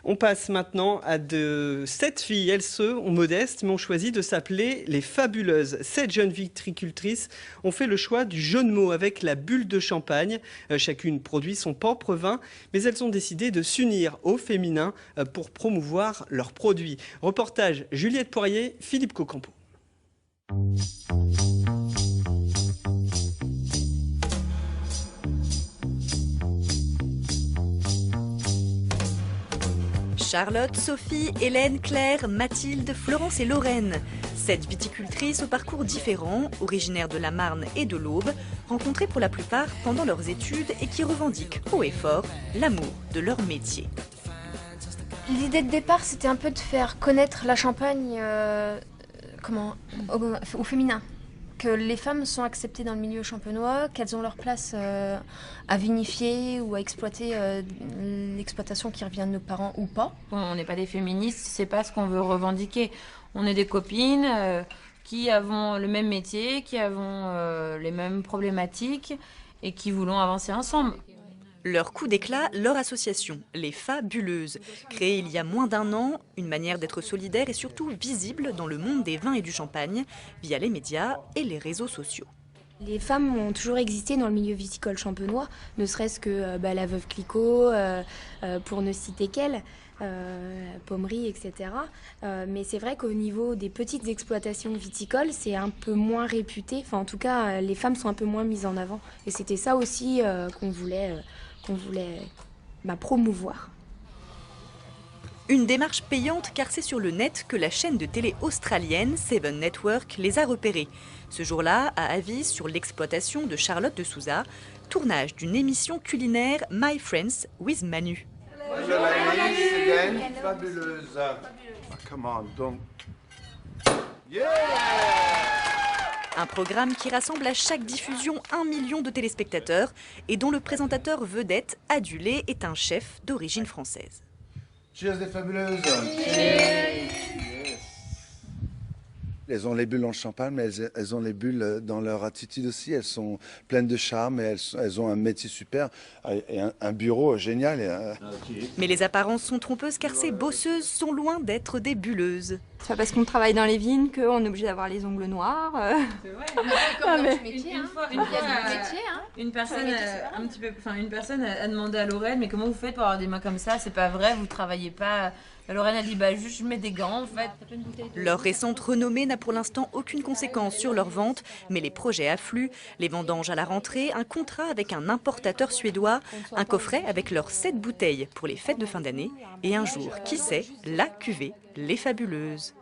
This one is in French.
On passe maintenant à 7 filles. Elles sont modestes, mais ont choisi de s'appeler les Fabuleuses. 7 jeunes viticultrices ont fait le choix du jeu de mots avec la bulle de champagne. Chacune produit son propre vin, mais elles ont décidé de s'unir au féminin pour promouvoir leurs produits. Reportage Juliette Poirier, Philippe Cocampo. Charlotte, Sophie, Hélène, Claire, Mathilde, Florence et Lorraine. 7 viticultrices au parcours différent, originaires de la Marne et de l'Aube, rencontrées pour la plupart pendant leurs études et qui revendiquent haut et fort l'amour de leur métier. L'idée de départ, c'était un peu de faire connaître la Champagne au féminin. Que les femmes sont acceptées dans le milieu champenois, qu'elles ont leur place à vinifier ou à exploiter l'exploitation qui revient de nos parents ou pas. On n'est pas des féministes, c'est pas ce qu'on veut revendiquer. On est des copines qui avons le même métier, qui avons les mêmes problématiques et qui voulons avancer ensemble. Leur coup d'éclat, leur association, les Fabuleuses. Créée il y a moins d'1 an, une manière d'être solidaire et surtout visible dans le monde des vins et du champagne, via les médias et les réseaux sociaux. Les femmes ont toujours existé dans le milieu viticole champenois, ne serait-ce que la veuve Clicquot, pour ne citer qu'elle, Pommery, etc. Mais c'est vrai qu'au niveau des petites exploitations viticoles, c'est un peu moins réputé. Enfin, en tout cas, les femmes sont un peu moins mises en avant. Et c'était ça aussi qu'on voulait promouvoir. Une démarche payante car c'est sur le net que la chaîne de télé australienne Seven Network les a repérés. Ce jour-là, à Avis, sur l'exploitation de Charlotte de Souza, tournage d'une émission culinaire My Friends with Manu. Bonjour ladies, again, fabuleuse. Come on, donc. Yeah! Un programme qui rassemble à chaque diffusion 1 million de téléspectateurs et dont le présentateur vedette, adulé, est un chef d'origine française. Cheers les fabuleuses. Elles ont les bulles en champagne, mais elles ont les bulles dans leur attitude aussi. Elles sont pleines de charme et elles ont un métier super et un bureau génial. Mais les apparences sont trompeuses car ces bosseuses sont loin d'être des bulleuses. C'est pas parce qu'on travaille dans les vignes qu'on est obligé d'avoir les ongles noirs. C'est vrai, comme dans tout métier. Une personne a demandé à Lorraine, mais comment vous faites pour avoir des mains comme ça? C'est pas vrai, vous travaillez pas. Lorraine a dit, juste je mets des gants en fait. Leur récente renommée n'a pour l'instant aucune conséquence sur leur vente, mais les projets affluent, les vendanges à la rentrée, un contrat avec un importateur suédois, un coffret avec leurs 7 bouteilles pour les fêtes de fin d'année et un jour, qui sait, la cuvée Les Fabuleuses.